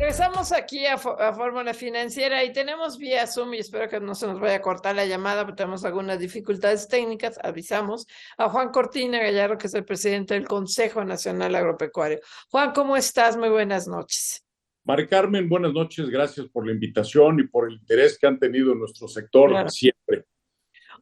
Regresamos aquí a Fórmula Financiera y tenemos vía Zoom y espero que no se nos vaya a cortar la llamada porque tenemos algunas dificultades técnicas. Avisamos a Juan Cortina Gallardo, que es el presidente del Consejo Nacional Agropecuario. Juan, ¿cómo estás? Muy buenas noches. Mari Carmen, buenas noches, gracias por la invitación y por el interés que han tenido en nuestro sector Claro. siempre.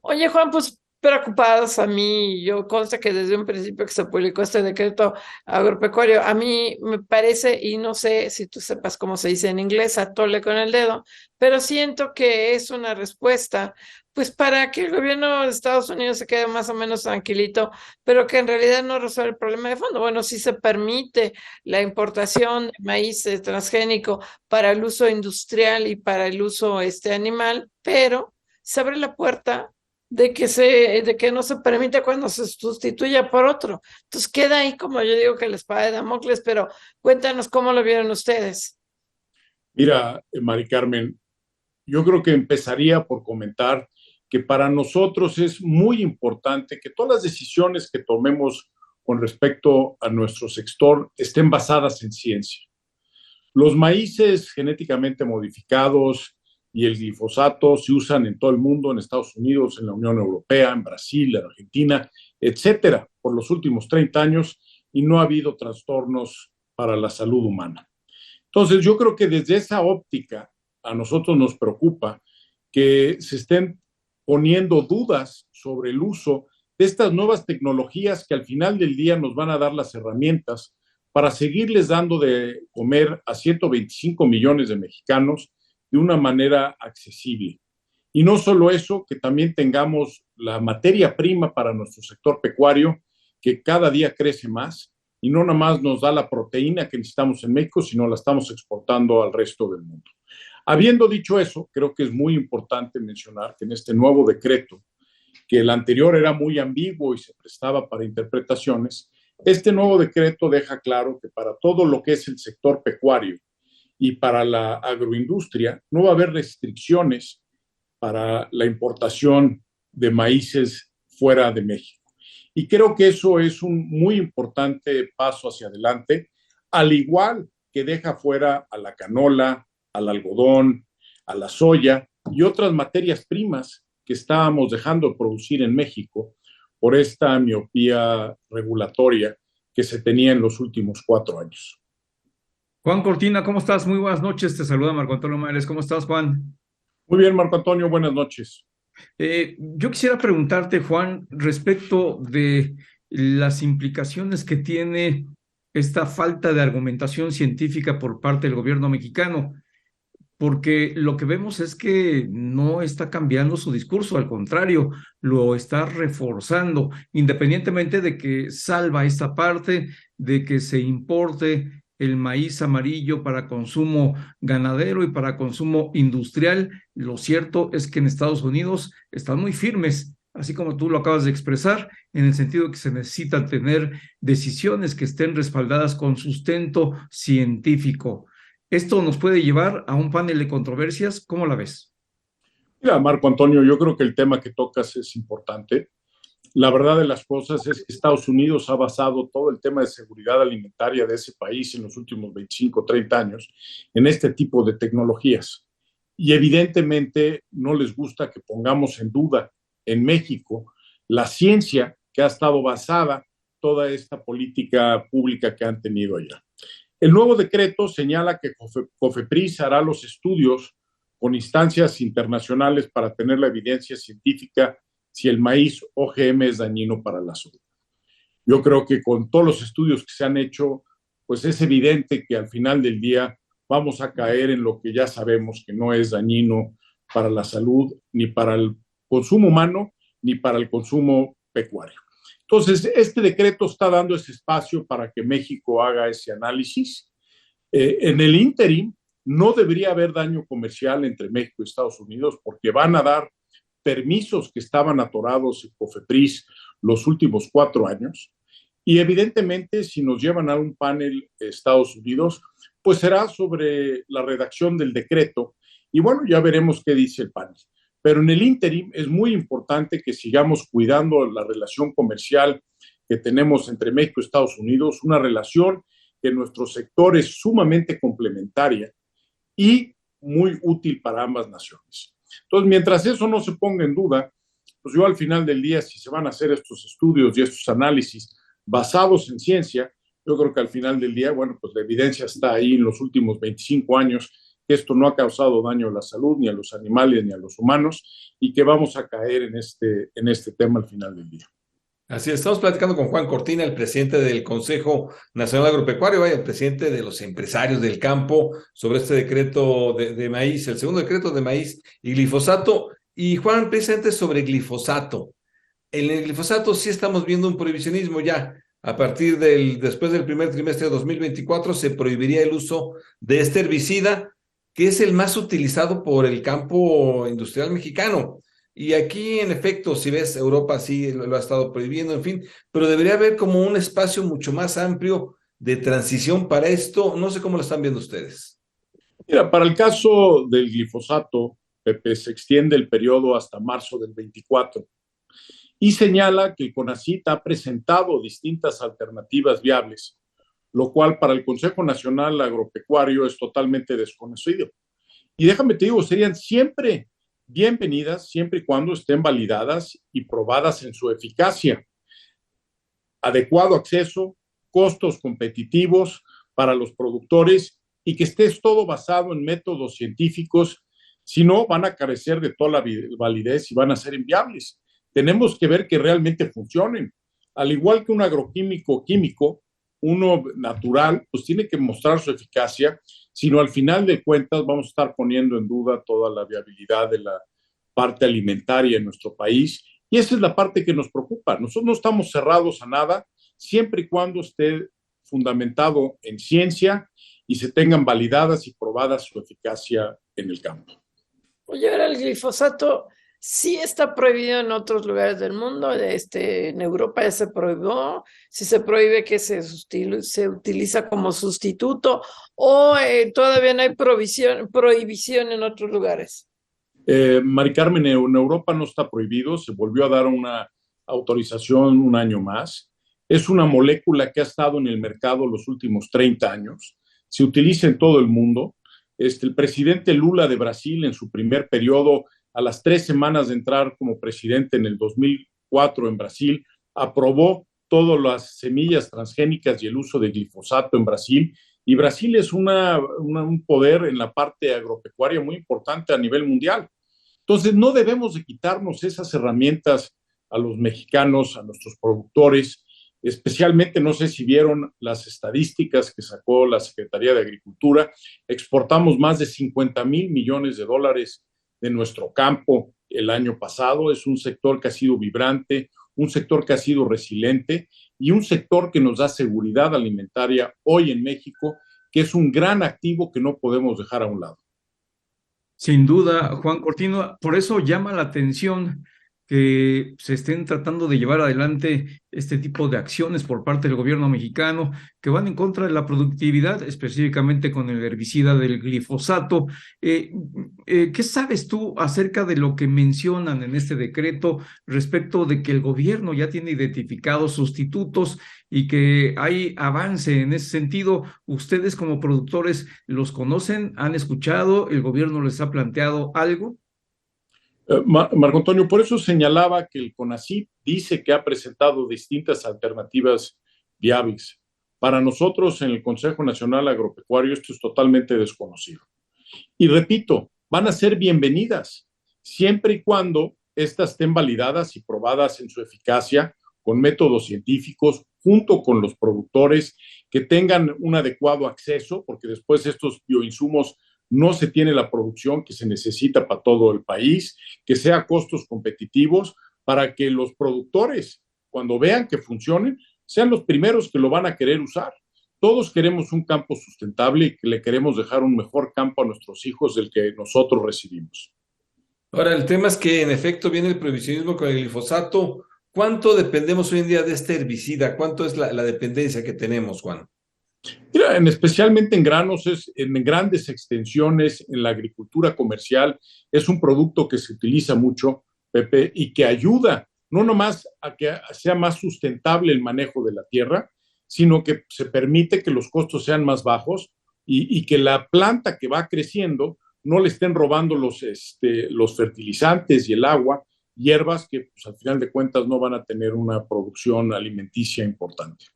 Oye, Juan, pues preocupados a mí, yo consta que desde un principio que se publicó este decreto agropecuario, a mí me parece, y no sé si tú sepas cómo se dice en inglés, atole con el dedo, pero siento que es una respuesta, pues para que el gobierno de Estados Unidos se quede más o menos tranquilito, pero que en realidad no resuelve el problema de fondo. Bueno, sí se permite la importación de maíz transgénico para el uso industrial y para el uso animal, pero se abre la puerta de que no se permite cuando se sustituya por otro. Entonces queda ahí, como yo digo, que la espada de Damocles, pero cuéntanos cómo lo vieron ustedes. Mira, Mari Carmen, yo creo que empezaría por comentar que para nosotros es muy importante que todas las decisiones que tomemos con respecto a nuestro sector estén basadas en ciencia. Los maíces genéticamente modificados y el glifosato se usan en todo el mundo, en Estados Unidos, en la Unión Europea, en Brasil, en Argentina, etcétera, por los últimos 30 años y no ha habido trastornos para la salud humana. Entonces, yo creo que desde esa óptica a nosotros nos preocupa que se estén poniendo dudas sobre el uso de estas nuevas tecnologías que al final del día nos van a dar las herramientas para seguirles dando de comer a 125 millones de mexicanos de una manera accesible. Y no solo eso, que también tengamos la materia prima para nuestro sector pecuario, que cada día crece más y no nada más nos da la proteína que necesitamos en México, sino la estamos exportando al resto del mundo. Habiendo dicho eso, creo que es muy importante mencionar que en este nuevo decreto, que el anterior era muy ambiguo y se prestaba para interpretaciones, este nuevo decreto deja claro que para todo lo que es el sector pecuario y para la agroindustria no va a haber restricciones para la importación de maíces fuera de México. Y creo que eso es un muy importante paso hacia adelante, al igual que deja fuera a la canola, al algodón, a la soya y otras materias primas que estábamos dejando de producir en México por esta miopía regulatoria que se tenía en los últimos 4 años. Juan Cortina, ¿cómo estás? Muy buenas noches. Te saluda Marco Antonio Mares. ¿Cómo estás, Juan? Muy bien, Marco Antonio, buenas noches. Yo quisiera preguntarte, Juan, respecto de las implicaciones que tiene esta falta de argumentación científica por parte del gobierno mexicano, porque lo que vemos es que no está cambiando su discurso, al contrario, lo está reforzando, independientemente de que salva esta parte, de que se importe el maíz amarillo para consumo ganadero y para consumo industrial. Lo cierto es que en Estados Unidos están muy firmes, así como tú lo acabas de expresar, en el sentido de que se necesitan tener decisiones que estén respaldadas con sustento científico. Esto nos puede llevar a un panel de controversias. ¿Cómo la ves? Mira, Marco Antonio, yo creo que el tema que tocas es importante. La verdad de las cosas es que Estados Unidos ha basado todo el tema de seguridad alimentaria de ese país en los últimos 25, 30 años en este tipo de tecnologías. Y evidentemente no les gusta que pongamos en duda en México la ciencia que ha estado basada toda esta política pública que han tenido allá. El nuevo decreto señala que COFEPRIS hará los estudios con instancias internacionales para tener la evidencia científica si el maíz OGM es dañino para la salud. Yo creo que con todos los estudios que se han hecho, pues es evidente que al final del día vamos a caer en lo que ya sabemos que no es dañino para la salud, ni para el consumo humano, ni para el consumo pecuario. Entonces, este decreto está dando ese espacio para que México haga ese análisis. En el ínterin, no debería haber daño comercial entre México y Estados Unidos porque van a dar permisos que estaban atorados en COFEPRIS los últimos 4 años. Y evidentemente, si nos llevan a un panel Estados Unidos, pues será sobre la redacción del decreto. Y bueno, ya veremos qué dice el panel. Pero en el ínterin es muy importante que sigamos cuidando la relación comercial que tenemos entre México y Estados Unidos, una relación que nuestro sector es sumamente complementaria y muy útil para ambas naciones. Entonces, mientras eso no se ponga en duda, pues yo al final del día, si se van a hacer estos estudios y estos análisis basados en ciencia, yo creo que al final del día, bueno, pues la evidencia está ahí en los últimos 25 años, que esto no ha causado daño a la salud, ni a los animales, ni a los humanos, y que vamos a caer en este tema al final del día. Así es, estamos platicando con Juan Cortina, el presidente del Consejo Nacional Agropecuario, el presidente de los empresarios del campo, sobre este decreto de maíz, el segundo decreto de maíz y glifosato. Y Juan, precisamente sobre glifosato. En el glifosato sí estamos viendo un prohibicionismo ya. Después del primer trimestre de 2024 se prohibiría el uso de este herbicida, que es el más utilizado por el campo industrial mexicano. Y aquí, en efecto, si ves, Europa sí lo ha estado prohibiendo, en fin, pero debería haber como un espacio mucho más amplio de transición para esto. No sé cómo lo están viendo ustedes. Mira, para el caso del glifosato, Pepe, se extiende el periodo hasta marzo del 24 y señala que el CONACYT ha presentado distintas alternativas viables, lo cual para el Consejo Nacional Agropecuario es totalmente desconocido. Y déjame te digo, serían siempre bienvenidas, siempre y cuando estén validadas y probadas en su eficacia. Adecuado acceso, costos competitivos para los productores y que esté todo basado en métodos científicos, si no van a carecer de toda la validez y van a ser inviables. Tenemos que ver que realmente funcionen. Al igual que un agroquímico químico, uno natural, pues tiene que mostrar su eficacia, sino al final de cuentas vamos a estar poniendo en duda toda la viabilidad de la parte alimentaria en nuestro país, y esa es la parte que nos preocupa. Nosotros no estamos cerrados a nada, siempre y cuando esté fundamentado en ciencia y se tengan validadas y probadas su eficacia en el campo. Oye, ahora el glifosato sí está prohibido en otros lugares del mundo. En Europa ya se prohibió. Si se prohíbe que se utiliza como sustituto, o todavía no hay prohibición en otros lugares. Mari Carmen, en Europa no está prohibido, se volvió a dar una autorización un año más. Es una molécula que ha estado en el mercado los últimos 30 años, se utiliza en todo el mundo. El presidente Lula de Brasil, en su primer periodo, a las 3 semanas de entrar como presidente en el 2004 en Brasil, aprobó todas las semillas transgénicas y el uso de glifosato en Brasil. Y Brasil es un poder en la parte agropecuaria muy importante a nivel mundial. Entonces, no debemos de quitarnos esas herramientas a los mexicanos, a nuestros productores, especialmente, no sé si vieron las estadísticas que sacó la Secretaría de Agricultura, exportamos más de 50,000 millones de dólares de nuestro campo el año pasado. Es un sector que ha sido vibrante, un sector que ha sido resiliente y un sector que nos da seguridad alimentaria hoy en México, que es un gran activo que no podemos dejar a un lado. Sin duda, Juan Cortina, por eso llama la atención que se estén tratando de llevar adelante este tipo de acciones por parte del gobierno mexicano que van en contra de la productividad, específicamente con el herbicida del glifosato. ¿Qué sabes tú acerca de lo que mencionan en este decreto respecto de que el gobierno ya tiene identificados sustitutos y que hay avance en ese sentido? ¿Ustedes como productores los conocen? ¿Han escuchado? ¿El gobierno les ha planteado algo? Marco Antonio, por eso señalaba que el CONACYT dice que ha presentado distintas alternativas viables. Para nosotros en el Consejo Nacional Agropecuario esto es totalmente desconocido. Y repito, van a ser bienvenidas siempre y cuando estas estén validadas y probadas en su eficacia con métodos científicos, junto con los productores, que tengan un adecuado acceso, porque después estos bioinsumos no se tiene la producción que se necesita para todo el país, que sea costos competitivos para que los productores, cuando vean que funcionen, sean los primeros que lo van a querer usar. Todos queremos un campo sustentable y que le queremos dejar un mejor campo a nuestros hijos del que nosotros recibimos. Ahora, el tema es que en efecto viene el prohibicionismo con el glifosato. ¿Cuánto dependemos hoy en día de este herbicida? ¿Cuánto es la dependencia que tenemos, Juan? Mira, especialmente en granos, en grandes extensiones, en la agricultura comercial, es un producto que se utiliza mucho, Pepe, y que ayuda no nomás a que sea más sustentable el manejo de la tierra, sino que se permite que los costos sean más bajos y que la planta que va creciendo no le estén robando los fertilizantes y el agua, hierbas que pues, al final de cuentas no van a tener una producción alimenticia importante.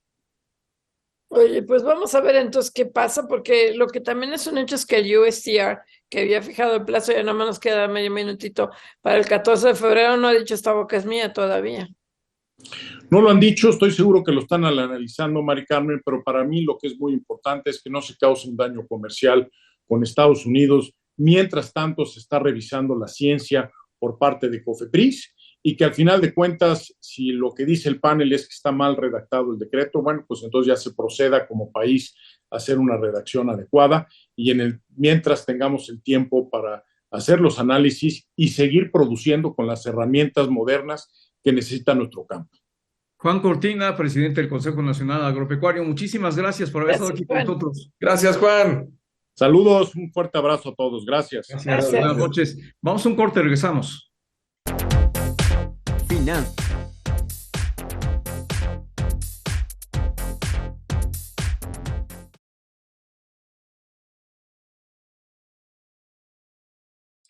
Oye, pues vamos a ver entonces qué pasa, porque lo que también es un hecho es que el USTR, que había fijado el plazo, ya nada más nos queda medio minutito, para el 14 de febrero no ha dicho esta boca es mía todavía. No lo han dicho, estoy seguro que lo están analizando, Mari Carmen, pero para mí lo que es muy importante es que no se cause un daño comercial con Estados Unidos. Mientras tanto, se está revisando la ciencia por parte de COFEPRIS y que al final de cuentas, si lo que dice el panel es que está mal redactado el decreto, bueno, pues entonces ya se proceda como país a hacer una redacción adecuada y mientras tengamos el tiempo para hacer los análisis y seguir produciendo con las herramientas modernas que necesita nuestro campo. Juan Cortina, presidente del Consejo Nacional Agropecuario, muchísimas gracias por haber estado aquí con nosotros. Gracias, Juan. Saludos, un fuerte abrazo a todos. Gracias. Gracias. Buenas noches. Vamos a un corte, regresamos. Finanzas